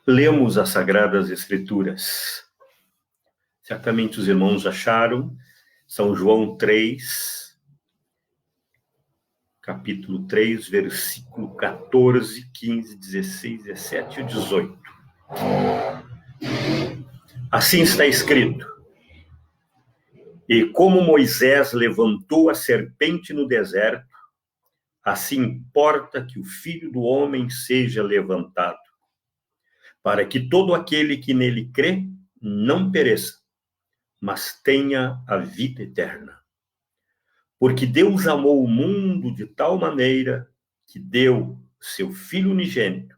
Lemos as Sagradas Escrituras. Certamente os irmãos acharam São João 3, capítulo 3, versículo 14, 15, 16, 17 e 18. Assim está escrito: E como Moisés levantou a serpente no deserto, assim importa que o Filho do Homem seja levantado, para que todo aquele que nele crê não pereça, mas tenha a vida eterna. Porque Deus amou o mundo de tal maneira que deu seu Filho unigênito,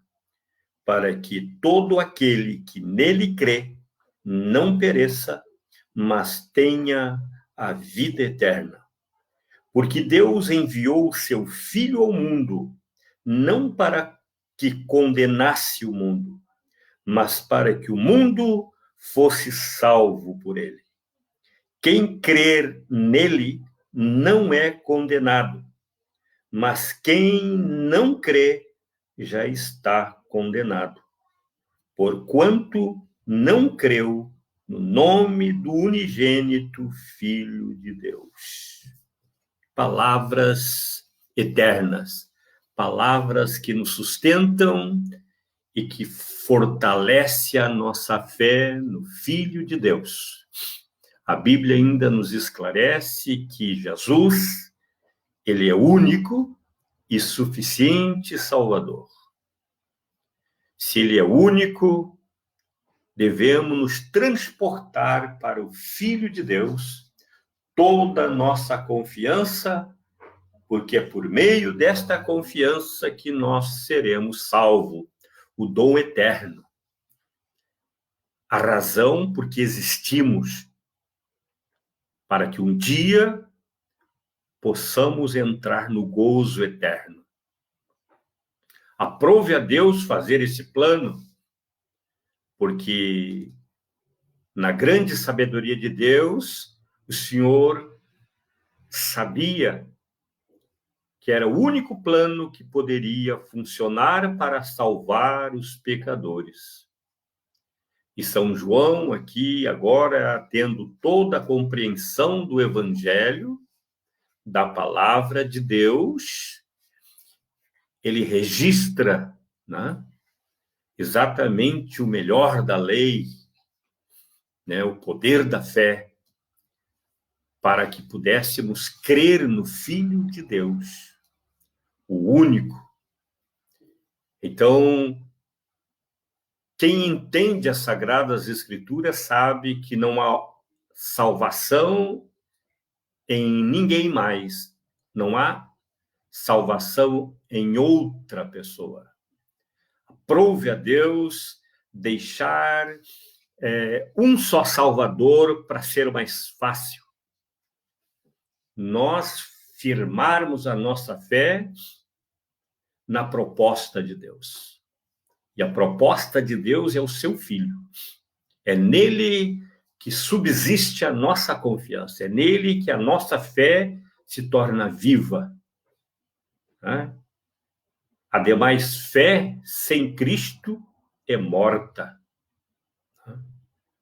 para que todo aquele que nele crê não pereça, mas tenha a vida eterna. Porque Deus enviou o seu Filho ao mundo, não para que condenasse o mundo, mas para que o mundo fosse salvo por ele. Quem crer nele não é condenado, mas quem não crê já está condenado, porquanto não creu no nome do unigênito Filho de Deus. Palavras eternas, palavras que nos sustentam e que fortalece a nossa fé no Filho de Deus. A Bíblia ainda nos esclarece que Jesus, ele é único e suficiente Salvador. Se ele é único, devemos nos transportar para o Filho de Deus, toda a nossa confiança, porque é por meio desta confiança que nós seremos salvos, o dom eterno. A razão por que existimos, para que um dia possamos entrar no gozo eterno. Aprove a Deus fazer esse plano, porque na grande sabedoria de Deus, o Senhor sabia que era o único plano que poderia funcionar para salvar os pecadores. E São João, aqui, agora, tendo toda a compreensão do Evangelho, da palavra de Deus, ele registra, né, exatamente o melhor da lei, né, o poder da fé, para que pudéssemos crer no Filho de Deus, o único. Então, quem entende as Sagradas Escrituras sabe que não há salvação em ninguém mais, não há salvação em outra pessoa. Aprove a Deus deixar um só Salvador para ser mais fácil. Nós firmarmos a nossa fé na proposta de Deus. E a proposta de Deus é o seu Filho. É nele que subsiste a nossa confiança. É nele que a nossa fé se torna viva. Né? Ademais, fé sem Cristo é morta.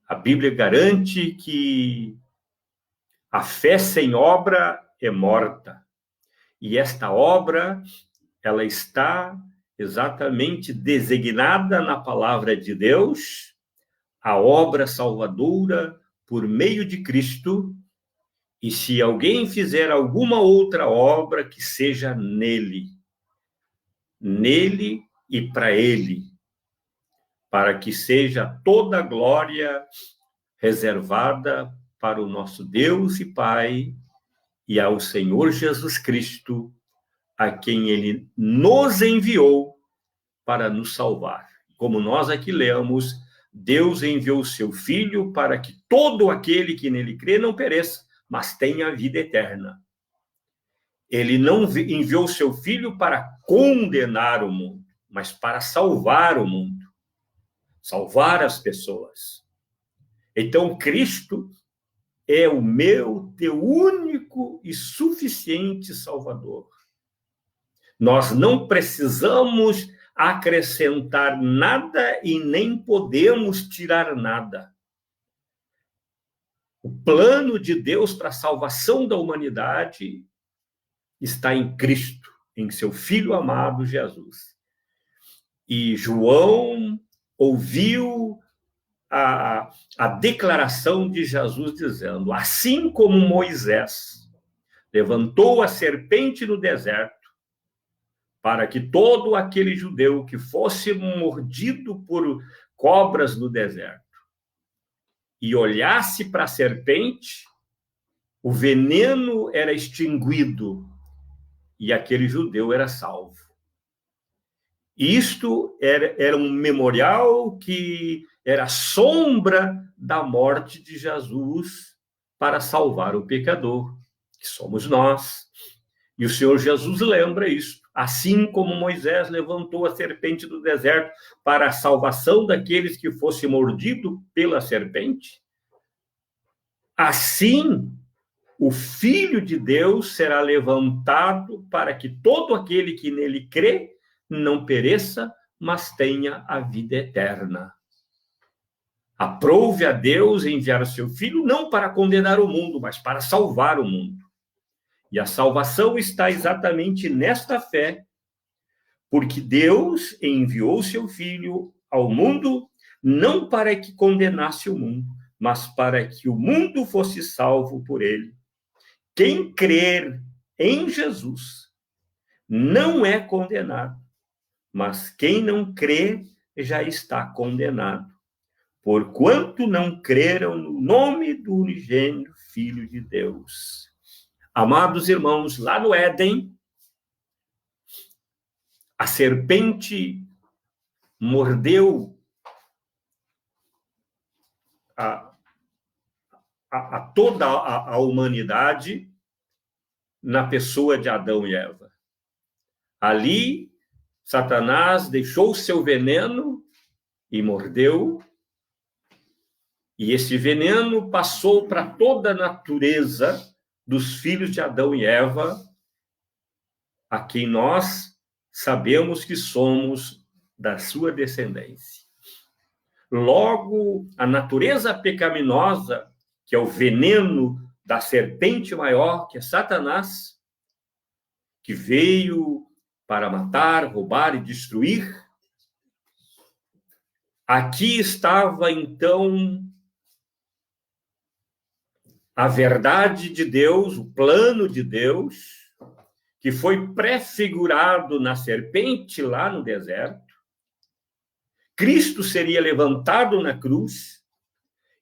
A Bíblia garante que a fé sem obra é morta. E esta obra, ela está exatamente designada na palavra de Deus, a obra salvadora por meio de Cristo. E se alguém fizer alguma outra obra, que seja nele e para ele, para que seja toda a glória reservada para o nosso Deus e Pai e ao Senhor Jesus Cristo, a quem ele nos enviou para nos salvar. Como nós aqui lemos, Deus enviou o seu Filho para que todo aquele que nele crê não pereça, mas tenha a vida eterna. Ele não enviou o seu Filho para condenar o mundo, mas para salvar o mundo, salvar as pessoas. Então, Cristo é o meu, teu único e suficiente Salvador. Nós não precisamos acrescentar nada e nem podemos tirar nada. O plano de Deus para a salvação da humanidade está em Cristo, em seu Filho amado Jesus. E João ouviu a declaração de Jesus dizendo: assim como Moisés levantou a serpente no deserto, para que todo aquele judeu que fosse mordido por cobras no deserto e olhasse para a serpente, o veneno era extinguido e aquele judeu era salvo. Isto era um memorial que era sombra da morte de Jesus para salvar o pecador, que somos nós. E o Senhor Jesus lembra isso. Assim como Moisés levantou a serpente do deserto para a salvação daqueles que fossem mordidos pela serpente, assim o Filho de Deus será levantado para que todo aquele que nele crê não pereça, mas tenha a vida eterna. Aprove a Deus enviar o seu Filho não para condenar o mundo, mas para salvar o mundo. E a salvação está exatamente nesta fé, porque Deus enviou seu Filho ao mundo não para que condenasse o mundo, mas para que o mundo fosse salvo por ele. Quem crer em Jesus não é condenado, mas quem não crê já está condenado, porquanto não creram no nome do unigênito Filho de Deus. Amados irmãos, lá no Éden, a serpente mordeu a toda a humanidade na pessoa de Adão e Eva. Ali, Satanás deixou o seu veneno e mordeu, e esse veneno passou para toda a natureza dos filhos de Adão e Eva, a quem nós sabemos que somos da sua descendência. Logo, a natureza pecaminosa, que é o veneno da serpente maior, que é Satanás, que veio para matar, roubar e destruir, aqui estava, então, a verdade de Deus, o plano de Deus, que foi prefigurado na serpente lá no deserto. Cristo seria levantado na cruz,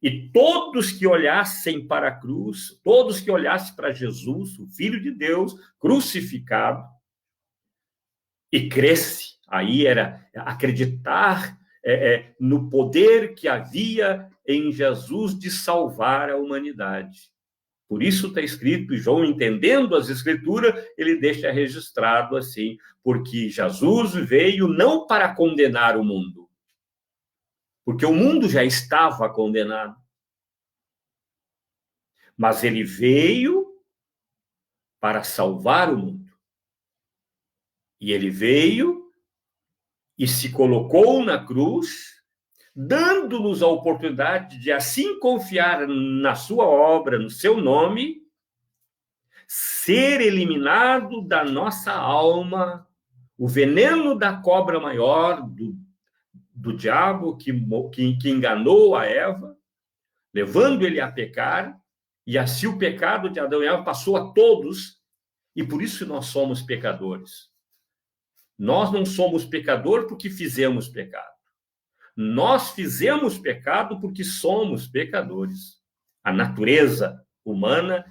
e todos que olhassem para a cruz, todos que olhassem para Jesus, o Filho de Deus, crucificado, e cresce, aí era acreditar no poder que havia em Jesus de salvar a humanidade. Por isso está escrito, João, entendendo as Escrituras, ele deixa registrado assim, porque Jesus veio não para condenar o mundo, porque o mundo já estava condenado, mas ele veio para salvar o mundo. E ele veio e se colocou na cruz, dando-nos a oportunidade de assim confiar na sua obra, no seu nome, ser eliminado da nossa alma o veneno da cobra maior, do diabo que enganou a Eva, levando ele a pecar, e assim o pecado de Adão e Eva passou a todos, e por isso nós somos pecadores. Nós não somos pecador porque fizemos pecado. Nós fizemos pecado porque somos pecadores. A natureza humana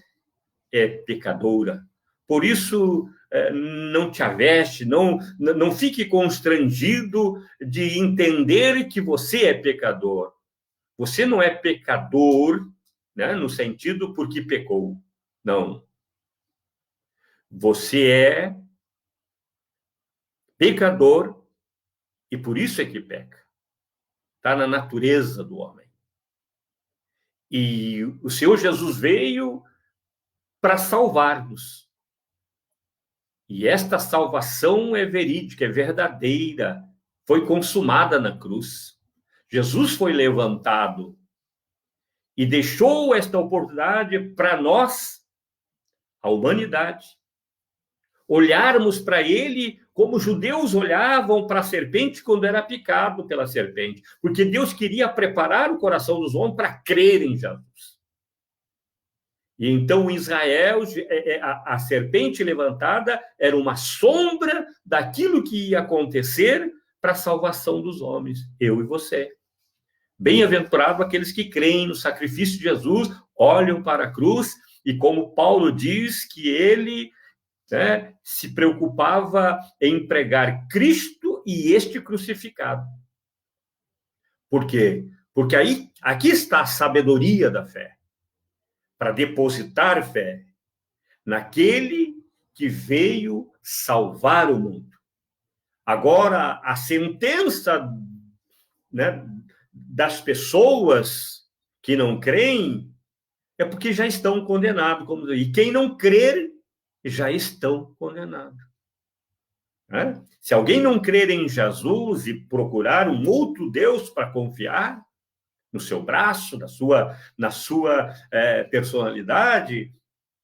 é pecadora. Por isso, não te aveste, não fique constrangido de entender que você é pecador. Você não é pecador, né, no sentido porque pecou. Não. Você é pecador e por isso é que peca. Está na natureza do homem. E o Senhor Jesus veio para salvar-nos. E esta salvação é verídica, é verdadeira. foi consumada na cruz. Jesus foi levantado e deixou esta oportunidade para nós, a humanidade, olharmos para ele como os judeus olhavam para a serpente quando era picado pela serpente, porque Deus queria preparar o coração dos homens para crer em Jesus. E então Israel, a serpente levantada era uma sombra daquilo que ia acontecer para a salvação dos homens, eu e você. Bem-aventurado aqueles que creem no sacrifício de Jesus, olham para a cruz, e como Paulo diz que ele, né, se preocupava em pregar Cristo e este crucificado. Por quê? Porque aqui está a sabedoria da fé, para depositar fé naquele que veio salvar o mundo. Agora, a sentença, né, das pessoas que não creem é porque já estão condenados. E quem não crer, já estão condenados. Né? Se alguém não crer em Jesus e procurar um outro Deus para confiar no seu braço, na sua personalidade,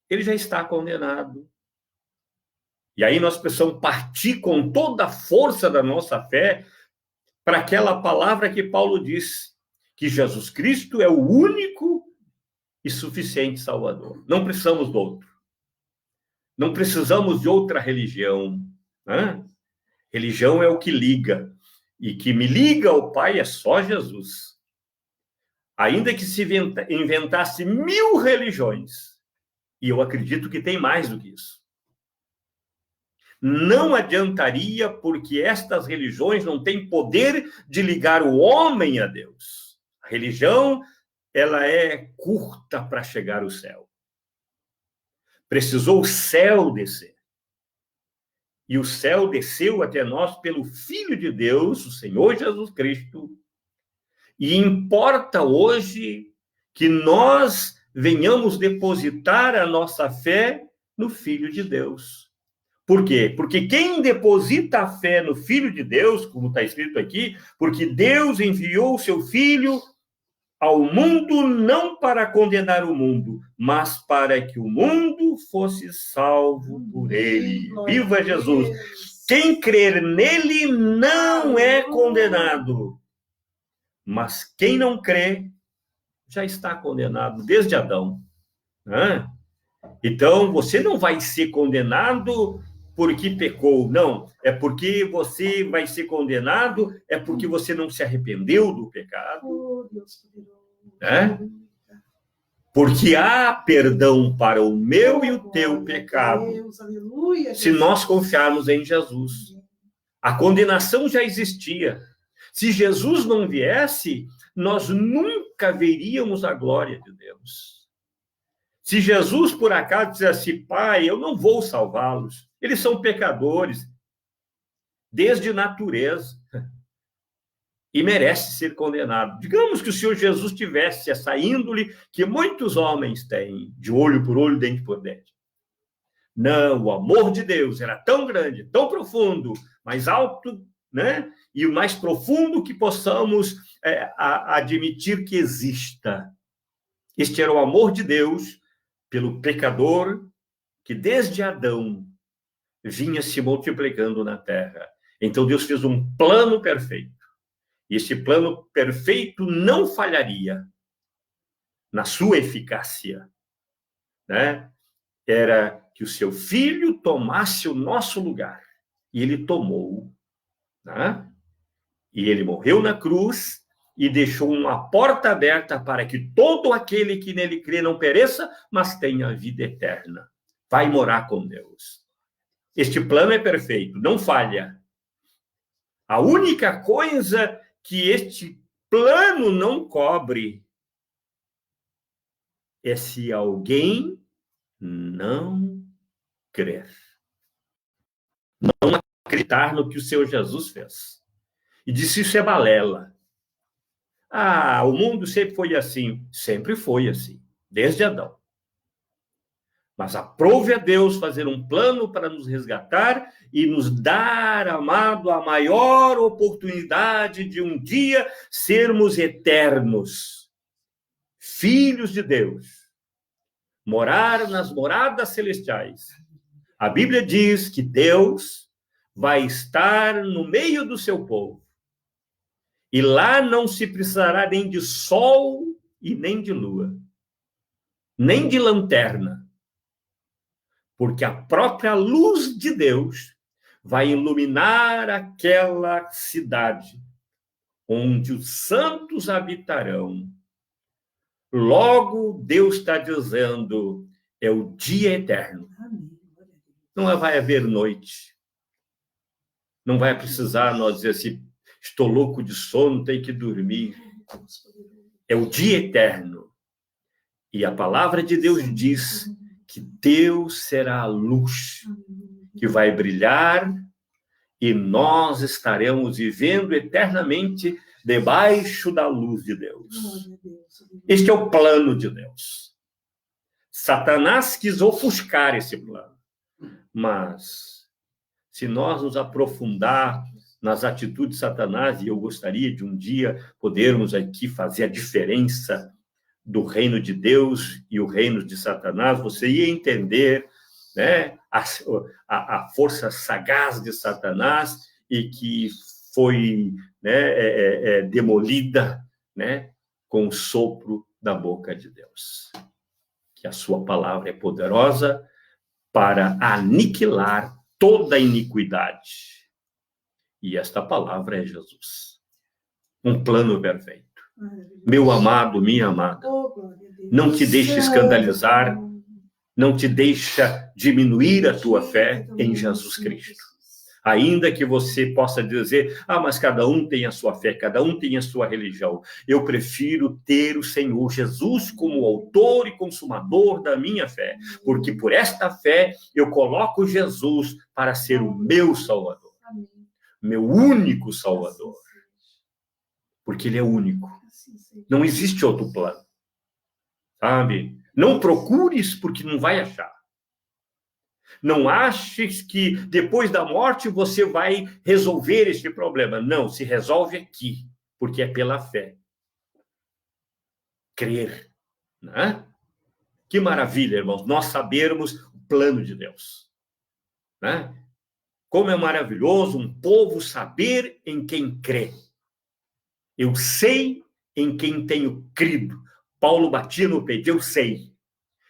ele já está condenado. E aí nós precisamos partir com toda a força da nossa fé para aquela palavra que Paulo diz, que Jesus Cristo é o único e suficiente Salvador. Não precisamos do outro. Não precisamos de outra religião. Né? Religião é o que liga. E que me liga ao Pai é só Jesus. Ainda que se inventasse 1000 religiões, e eu acredito que tem mais do que isso, não adiantaria, porque estas religiões não têm poder de ligar o homem a Deus. A religião, ela é curta para chegar ao céu. Precisou o céu descer. E o céu desceu até nós pelo Filho de Deus, o Senhor Jesus Cristo. E importa hoje que nós venhamos depositar a nossa fé no Filho de Deus. Por quê? Porque quem deposita a fé no Filho de Deus, como está escrito aqui, porque Deus enviou o seu Filho ao mundo não para condenar o mundo, mas para que o mundo fosse salvo por ele. Viva Jesus! Quem crer nele não é condenado, mas quem não crê já está condenado desde Adão. Né? Então, você não vai ser condenado porque pecou, não. É porque você vai ser condenado, é porque você não se arrependeu do pecado. Né? Porque há perdão para o meu e o teu pecado, se nós confiarmos em Jesus. A condenação já existia. Se Jesus não viesse, nós nunca veríamos a glória de Deus. Se Jesus, por acaso, dissesse, Pai, eu não vou salvá-los, eles são pecadores, desde natureza, e merece ser condenado. Digamos que o Senhor Jesus tivesse essa índole que muitos homens têm, de olho por olho, dente por dente. Não, o amor de Deus era tão grande, tão profundo, mais alto, né? E o mais profundo que possamos admitir que exista. Este era o amor de Deus pelo pecador que desde Adão vinha se multiplicando na terra. Então Deus fez um plano perfeito. E esse plano perfeito não falharia na sua eficácia, né? Era que o seu filho tomasse o nosso lugar. E ele tomou, né? E ele morreu na cruz e deixou uma porta aberta para que todo aquele que nele crê não pereça, mas tenha a vida eterna. Vai morar com Deus. Este plano é perfeito, não falha. A única coisa que este plano não cobre é se alguém não crer. Não acreditar no que o Senhor Jesus fez. E disse, isso é balela. O mundo sempre foi assim. Sempre foi assim, desde Adão. Mas aprove a Deus fazer um plano para nos resgatar e nos dar, amado, a maior oportunidade de um dia sermos eternos, filhos de Deus, morar nas moradas celestiais. A Bíblia diz que Deus vai estar no meio do seu povo. E lá não se precisará nem de sol e nem de lua, nem de lanterna, porque a própria luz de Deus vai iluminar aquela cidade onde os santos habitarão. Logo, Deus está dizendo, é o dia eterno. Não vai haver noite. Não vai precisar nós dizer assim, estou louco de sono, tenho que dormir. É o dia eterno. E a palavra de Deus diz que Deus será a luz que vai brilhar e nós estaremos vivendo eternamente debaixo da luz de Deus. Este é o plano de Deus. Satanás quis ofuscar esse plano. Mas, se nós nos aprofundar nas atitudes de Satanás, e eu gostaria de um dia podermos aqui fazer a diferença do reino de Deus e o reino de Satanás, você ia entender, né, a força sagaz de Satanás e que foi, né, demolida, né, com o sopro da boca de Deus. Que a sua palavra é poderosa para aniquilar toda a iniquidade. E esta palavra é Jesus. Um plano perfeito. Meu amado, minha amada, não te deixe escandalizar, não te deixa diminuir a tua fé em Jesus Cristo. Ainda que você possa dizer, mas cada um tem a sua fé, cada um tem a sua religião. Eu prefiro ter o Senhor Jesus como autor e consumador da minha fé, porque por esta fé eu coloco Jesus para ser o meu Salvador, meu único Salvador, porque Ele é único. Não existe outro plano, sabe? Não procures porque não vai achar. Não aches que depois da morte você vai resolver este problema. Não, se resolve aqui, porque é pela fé. Crer, né? Que maravilha, irmãos, nós sabermos o plano de Deus, né? Como é maravilhoso um povo saber em quem crê. Eu sei em quem tenho crido. Paulo batia no peito, eu sei.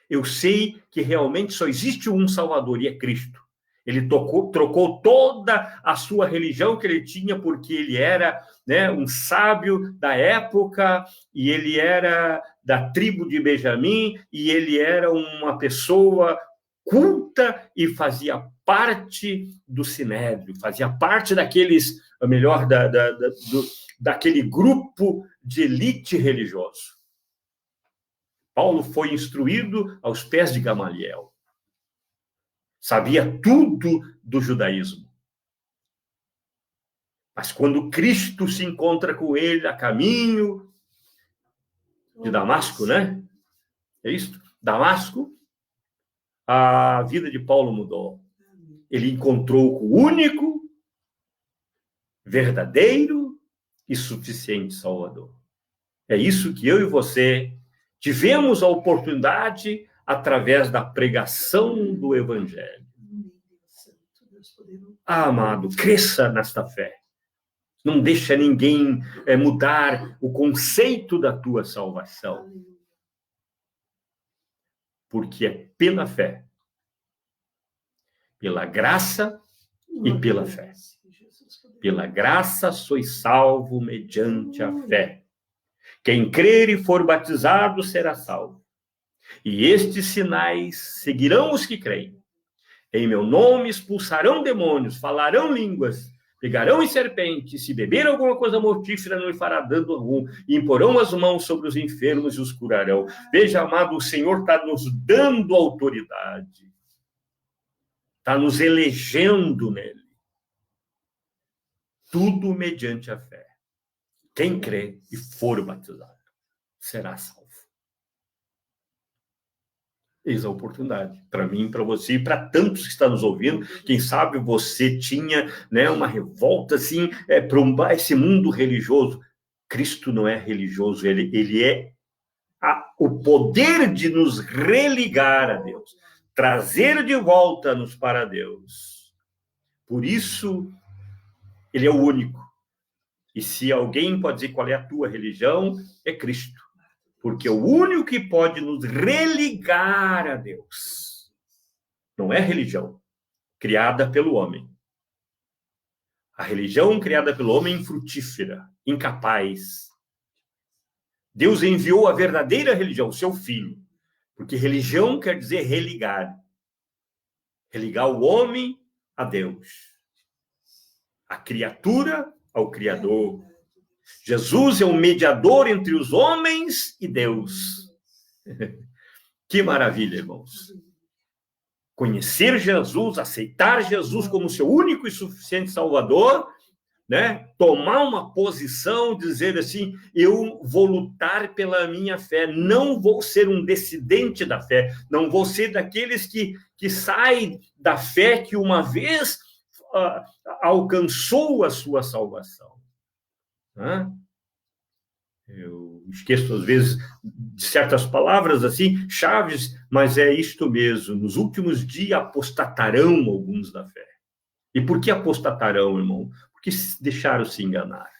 Eu sei que realmente só existe um Salvador, e é Cristo. Ele trocou toda a sua religião que ele tinha, porque ele era, né, um sábio da época, e ele era da tribo de Benjamim, e ele era uma pessoa culta e fazia parte do Sinédrio, fazia parte daqueles, melhor, daquele grupo de elite religioso. Paulo foi instruído aos pés de Gamaliel. Sabia tudo do judaísmo. Mas quando Cristo se encontra com ele a caminho de Damasco, né? É isso? Damasco, a vida de Paulo mudou. Ele encontrou com o único, verdadeiro e suficiente Salvador. É isso que eu e você tivemos a oportunidade através da pregação do Evangelho. Amado, cresça nesta fé. Não deixa ninguém mudar o conceito da tua salvação. Porque é pela fé, pela graça e pela fé. Pela graça sois salvo mediante a fé. Quem crer e for batizado será salvo. E estes sinais seguirão os que creem. Em meu nome expulsarão demônios, falarão línguas, pegarão em serpentes, se beber alguma coisa mortífera não lhe fará dano algum, e imporão as mãos sobre os enfermos e os curarão. Veja, amado, o Senhor está nos dando autoridade. Está nos elegendo nele. Tudo mediante a fé. Quem crê e for batizado será salvo. Eis a oportunidade, para mim, para você e para tantos que estão nos ouvindo. Quem sabe você tinha, né, uma revolta assim, para esse mundo religioso. Cristo não é religioso, ele é o poder de nos religar a Deus, trazer de volta-nos para Deus. Por isso, ele é o único. E se alguém pode dizer qual é a tua religião, é Cristo. Porque é o único que pode nos religar a Deus. Não é religião criada pelo homem. A religião criada pelo homem é infrutífera, incapaz. Deus enviou a verdadeira religião, o seu Filho. Porque religião quer dizer religar. Religar o homem a Deus. A criatura ao Criador. Jesus é o mediador entre os homens e Deus. Que maravilha, irmãos. Conhecer Jesus, aceitar Jesus como seu único e suficiente Salvador, né? Tomar uma posição, dizer assim, eu vou lutar pela minha fé, não vou ser um dissidente da fé, não vou ser daqueles que saem da fé que uma vez alcançou a sua salvação. Eu esqueço, às vezes, de certas palavras, assim, chaves, mas é isto mesmo. Nos últimos dias apostatarão alguns da fé. E por que apostatarão, irmão? Porque deixaram se enganar.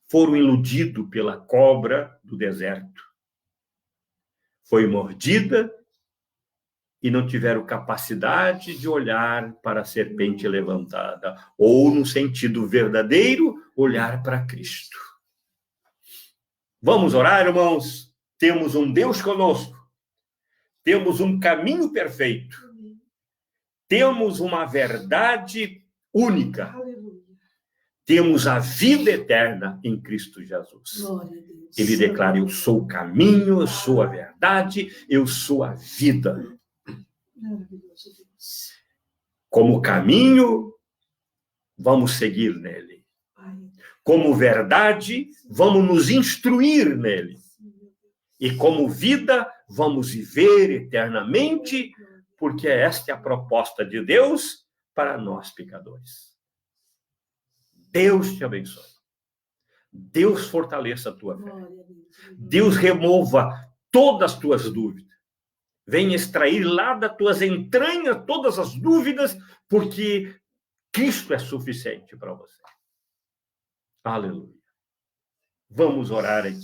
Foram iludidos pela cobra do deserto. Foi mordida e não tiveram capacidade de olhar para a serpente levantada. Ou, no sentido verdadeiro, olhar para Cristo. Vamos orar, irmãos? Temos um Deus conosco. Temos um caminho perfeito. Temos uma verdade única. Temos a vida eterna em Cristo Jesus. Ele declara, eu sou o caminho, eu sou a verdade, eu sou a vida. Como caminho, vamos seguir nele. Como verdade, vamos nos instruir nele. E como vida, vamos viver eternamente, porque esta é a proposta de Deus para nós, pecadores. Deus te abençoe. Deus fortaleça a tua fé. Deus remova todas as tuas dúvidas. Venha extrair lá das tuas entranhas todas as dúvidas, porque Cristo é suficiente para você. Aleluia. Vamos orar aqui.